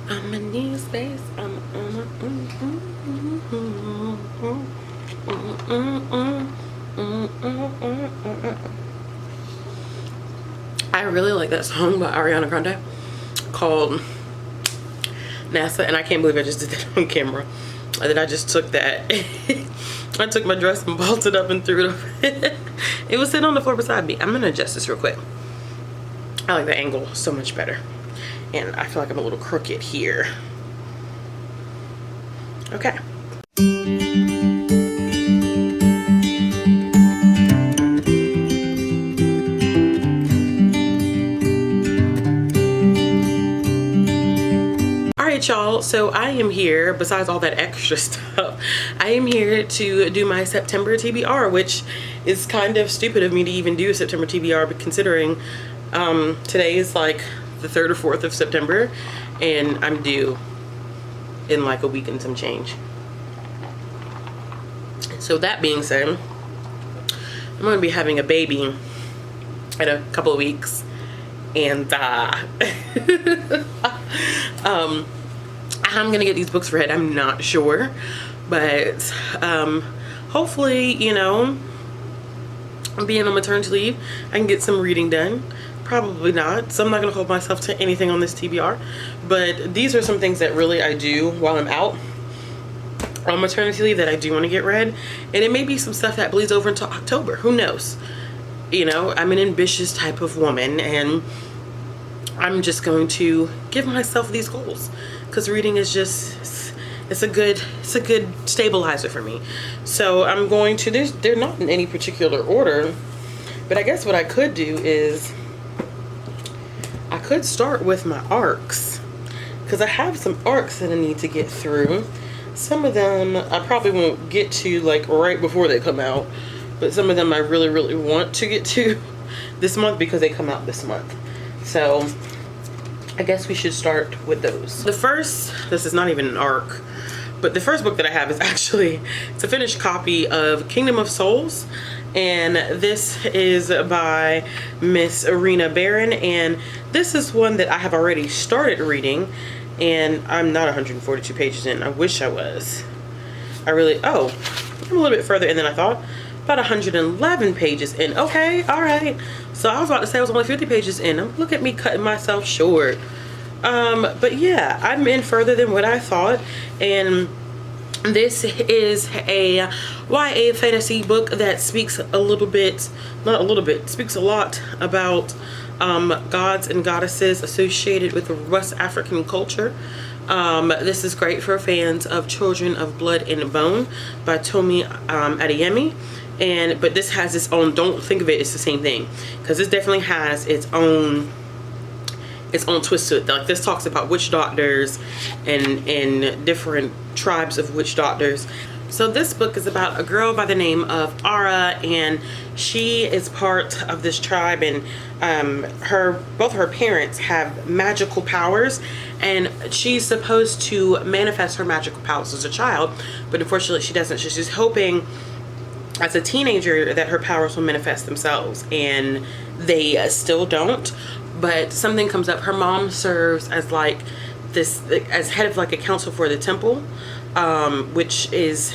I'm in new space. I'm I really like that song by Ariana Grande called NASA, and I can't believe I just did that on camera. That I just took that. I took my dress and vaulted up and threw it over. It was sitting on the floor beside me. I'm gonna adjust this real quick. I like the angle so much better. And I feel like I'm a little crooked here. Okay. Alright y'all, so I am here, besides all that extra stuff, I am here to do my September TBR, which is kind of stupid of me to even do a September TBR, but considering today is like the 3rd or 4th of September and I'm due in like a week and some change. So that being said, I'm going to be having a baby in a couple of weeks, and I'm gonna get these books read. I'm not sure, but hopefully, you know, being on maternity leave, I can get some reading done. Probably not, so I'm not gonna hold myself to anything on this TBR, but these are some things that really I do while I'm out on maternity leave that I do want to get read, and it may be some stuff that bleeds over into October. Who knows? You know, I'm an ambitious type of woman, and I'm just going to give myself these goals because reading is just, it's a good stabilizer for me. So I'm going to, they're not in any particular order, but I guess what I could do is I could start with my arcs, because I have some arcs that I need to get through. Some of them I probably won't get to like right before they come out, but some of them I really want to get to this month because they come out this month. So I guess we should start with those. The first, this is not even an arc, but the first book that I have is actually, it's a finished copy of Kingdom of Souls, and this is by Miss Irina Barron, and this is one that I have already started reading, and I'm not 142 pages in. I wish I was. I'm a little bit further in than I thought. About 111 pages in. Okay, all right. So I was about to say I was only 50 pages in. Look at me cutting myself short. But yeah, I'm in further than what I thought, and this is a YA fantasy book that speaks a little bit, not a little bit, speaks a lot about gods and goddesses associated with West African culture. This is great for fans of Children of Blood and Bone by Tomi Adeyemi. But this has its own, don't think of it as the same thing, because this definitely has its own twist to it. Like, this talks about witch doctors and different tribes of witch doctors. So this book is about a girl by the name of Ara, and she is part of this tribe, and both her parents have magical powers, and she's supposed to manifest her magical powers as a child, but unfortunately she doesn't. She's just hoping as a teenager that her powers will manifest themselves, and they still don't. But something comes up. Her mom serves as like this, as head of like a council for the temple, which is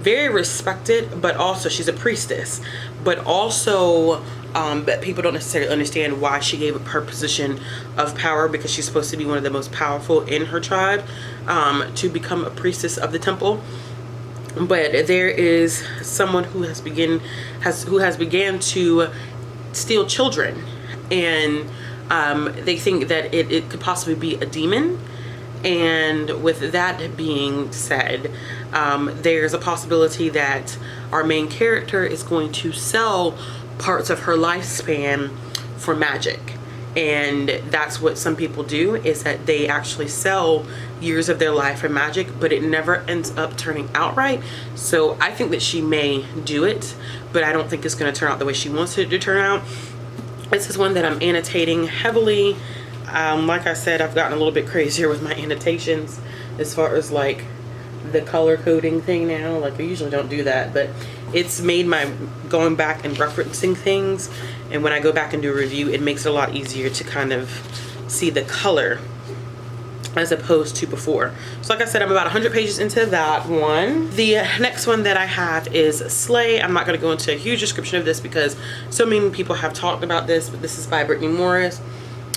very respected, but also she's a priestess, but also but people don't necessarily understand why she gave up her position of power, because she's supposed to be one of the most powerful in her tribe, to become a priestess of the temple. But there is someone who has began to steal children, and they think that it could possibly be a demon. And with that being said, there's a possibility that our main character is going to sell parts of her lifespan for magic. And that's what some people do, is that they actually sell years of their life for magic, but it never ends up turning out right. So I think that she may do it, but I don't think it's going to turn out the way she wants it to turn out. This is one that I'm annotating heavily. Like I said, I've gotten a little bit crazier with my annotations as far as like the color coding thing now. Like, I usually don't do that, but it's made my going back and referencing things, and when I go back and do a review, it makes it a lot easier to kind of see the color as opposed to before. So like I said, I'm about 100 pages into that one. The next one that I have is Slay. I'm not going to go into a huge description of this because so many people have talked about this, but this is by Brittany Morris,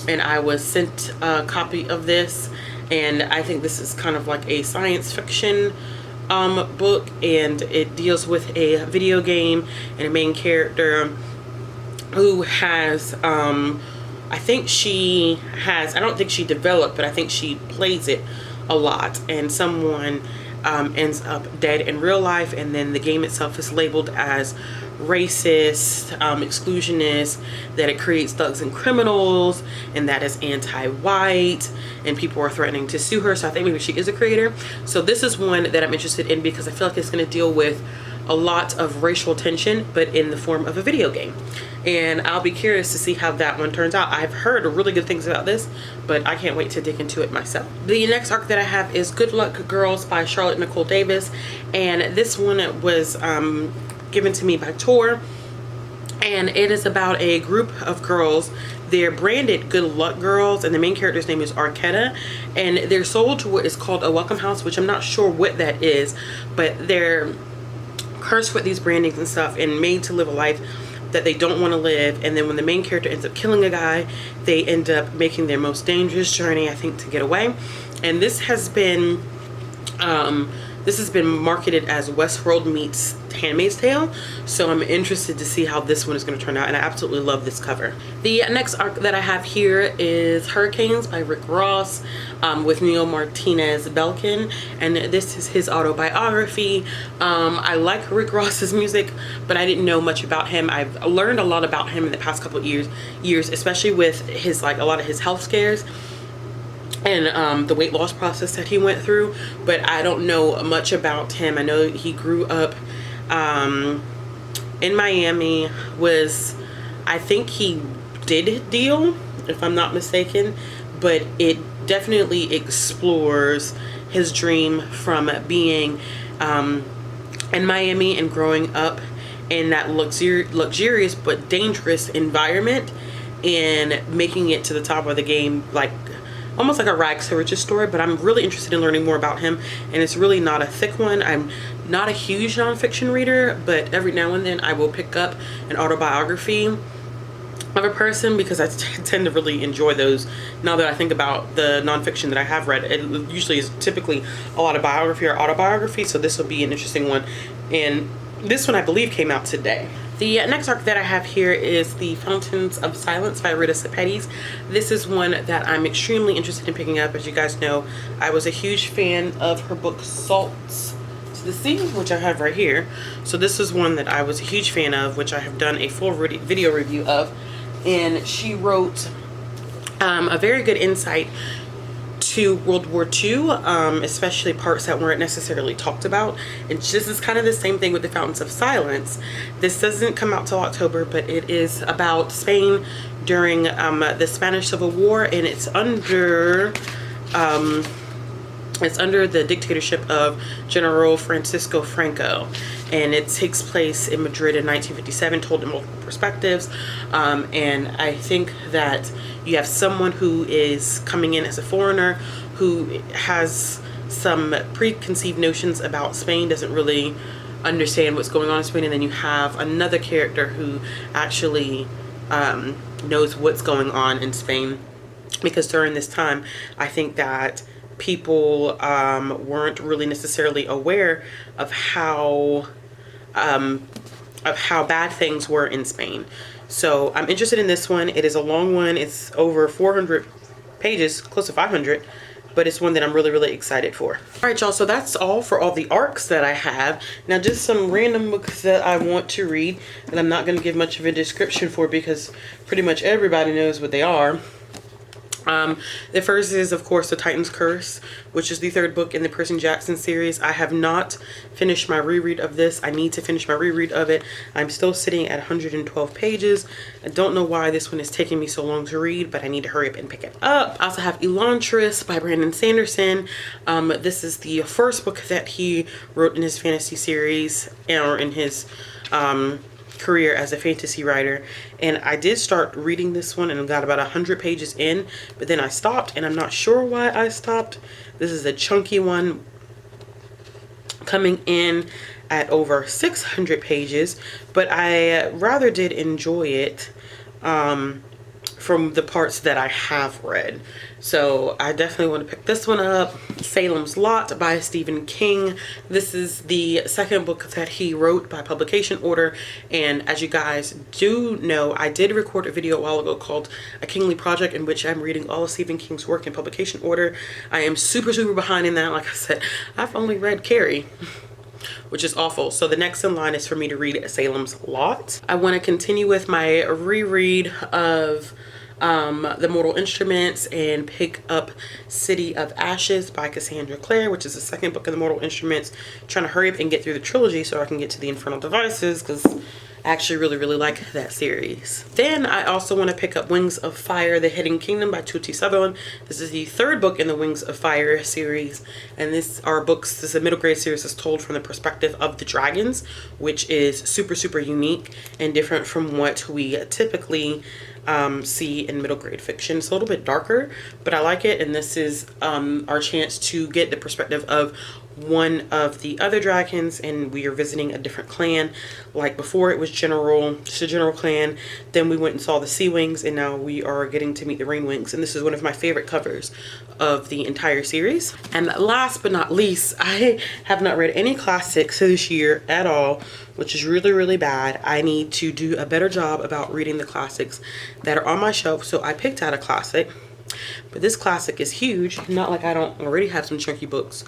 and I was sent a copy of this, and I think this is kind of like a science fiction book, and it deals with a video game and a main character who has I think she has, I don't think she developed, but I think she plays it a lot, and someone ends up dead in real life, and then the game itself is labeled as racist, exclusionist, that it creates thugs and criminals, and that is anti-white, and people are threatening to sue her. So I think maybe she is a creator. So this is one that I'm interested in because I feel like it's going to deal with a lot of racial tension, but in the form of a video game. And I'll be curious to see how that one turns out. I've heard really good things about this, but I can't wait to dig into it myself. The next arc that I have is Good Luck Girls by Charlotte Nicole Davis. And this one was given to me by Tor. And it is about a group of girls. They're branded Good Luck Girls, and the main character's name is Arquetta. And they're sold to what is called a welcome house, which I'm not sure what that is, but they're cursed with these brandings and stuff and made to live a life that they don't want to live. And then when the main character ends up killing a guy, they end up making their most dangerous journey, I think, to get away. And this has been marketed as Westworld meets Handmaid's Tale, so I'm interested to see how this one is going to turn out, and I absolutely love this cover. The next arc that I have here is Hurricanes by Rick Ross with Neil Martinez Belkin, and this is his autobiography. I like Rick Ross's music, but I didn't know much about him. I've learned a lot about him in the past couple of years, especially with his a lot of his health scares and the weight loss process that he went through, but I don't know much about him. I know he grew up in Miami. I think he did deal, if I'm not mistaken, but it definitely explores his dream from being in Miami and growing up in that luxurious but dangerous environment and making it to the top of the game, like almost like a rags to riches story. But I'm really interested in learning more about him, and it's really not a thick one. I'm not a huge nonfiction reader, but every now and then I will pick up an autobiography of a person because I tend to really enjoy those. Now that I think about the nonfiction that I have read, it usually is typically a lot of biography or autobiography, so this will be an interesting one. And this one I believe came out today. The next arc that I have here is The Fountains of Silence by Rita Sepetys. This is one that I'm extremely interested in picking up. As you guys know, I was a huge fan of her book Salts to the Sea, which I have right here. So this is one that I was a huge fan of, which I have done a full video review of. And she wrote a very good insight to World War II, especially parts that weren't necessarily talked about. And this is kind of the same thing with The Fountains of Silence. This doesn't come out till October, but it is about Spain during the Spanish Civil War, and it's under the dictatorship of General Francisco Franco, and it takes place in Madrid in 1957, told in multiple perspectives. And I think that you have someone who is coming in as a foreigner who has some preconceived notions about Spain, doesn't really understand what's going on in Spain, and then you have another character who actually knows what's going on in Spain, because during this time I think that people weren't really necessarily aware of how bad things were in Spain. So I'm interested in this one. It is a long one. It's over 400 pages, close to 500, but it's one that I'm really, really excited for. All right, y'all, so that's all for all the arcs that I have. Now, just some random books that I want to read that I'm not going to give much of a description for because pretty much everybody knows what they are. The first is, of course, The Titan's Curse, which is the third book in the Percy Jackson series. I have not finished my reread of this. I need to finish my reread of it. I'm still sitting at 112 pages. I don't know why this one is taking me so long to read, but I need to hurry up and pick it up. I also have Elantris by Brandon Sanderson. This is the first book that he wrote in his fantasy series, or in his career as a fantasy writer, and I did start reading this one and got about 100 pages in, but then I stopped, and I'm not sure why I stopped. This is a chunky one, coming in at over 600 pages, but I rather did enjoy it from the parts that I have read. So I definitely want to pick this one up. Salem's Lot by Stephen King. This is the second book that he wrote by publication order, and as you guys do know, I did record a video a while ago called A Kingly Project, in which I'm reading all of Stephen King's work in publication order. I am super behind in that. Like I said, I've only read Carrie, which is awful. So the next in line is for me to read Salem's Lot. I want to continue with my reread of The Mortal Instruments and pick up City of Ashes by Cassandra Clare, which is the second book of The Mortal Instruments. I'm trying to hurry up and get through the trilogy so I can get to the Infernal Devices, because I actually really like that series. Then I also want to pick up Wings of Fire, The Hidden Kingdom by Tuti Sutherland. This is the third book in the Wings of Fire series, and this is a middle grade series that's told from the perspective of the dragons, which is super unique and different from what we typically see in middle grade fiction. It's a little bit darker, but I like it, and this is our chance to get the perspective of one of the other dragons, and we are visiting a different clan. Like before, it was just a general clan, then we went and saw the Sea Wings, and now we are getting to meet the Rain Wings, and this is one of my favorite covers of the entire series. And last but not least, I have not read any classics this year at all, which is really bad. I need to do a better job about reading the classics that are on my shelf. So I picked out a classic, but this classic is huge. Not like I don't already have some chunky books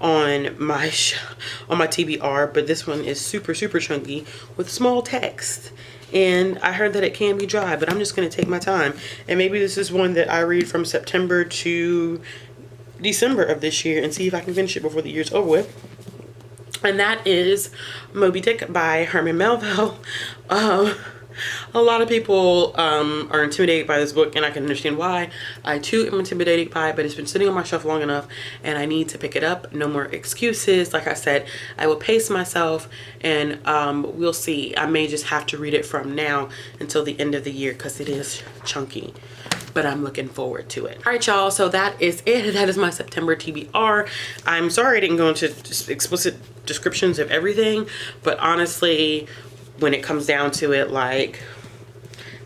on my TBR, but this one is super chunky with small text, and I heard that it can be dry, but I'm just going to take my time, and maybe this is one that I read from September to December of this year and see if I can finish it before the year's over with. And that is Moby Dick by Herman Melville. A lot of people are intimidated by this book, and I can understand why. I too am intimidated by it, but it's been sitting on my shelf long enough, and I need to pick it up. No more excuses. Like I said, I will pace myself, and we'll see. I may just have to read it from now until the end of the year, because it is chunky, but I'm looking forward to it. All right, y'all, so that is it. That is my September TBR. I'm sorry I didn't go into explicit descriptions of everything, but honestly, when it comes down to it, like,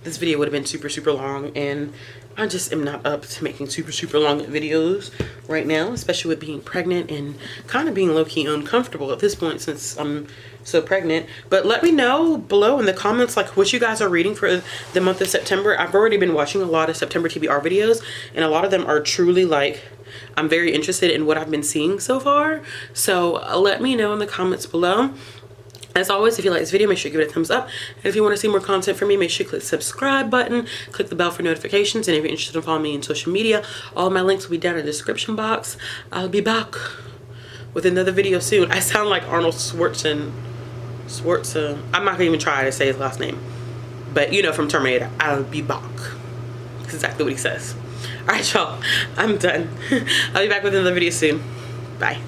this video would have been super long, and I just am not up to making super long videos right now, especially with being pregnant and kind of being low-key uncomfortable at this point since I'm so pregnant. But let me know below in the comments, like, what you guys are reading for the month of September. I've already been watching a lot of September TBR videos, and a lot of them are truly, like, I'm very interested in what I've been seeing so far. So let me know in the comments below. As always, if you like this video, make sure you give it a thumbs up. And if you want to see more content from me, make sure you click the subscribe button, click the bell for notifications. And if you're interested in following me on social media, all of my links will be down in the description box. I'll be back with another video soon. I sound like Arnold Schwarzenegger. I'm not gonna even try to say his last name, but you know, from Terminator. I'll be back. That's exactly what he says. All right, y'all, I'm done. I'll be back with another video soon. Bye.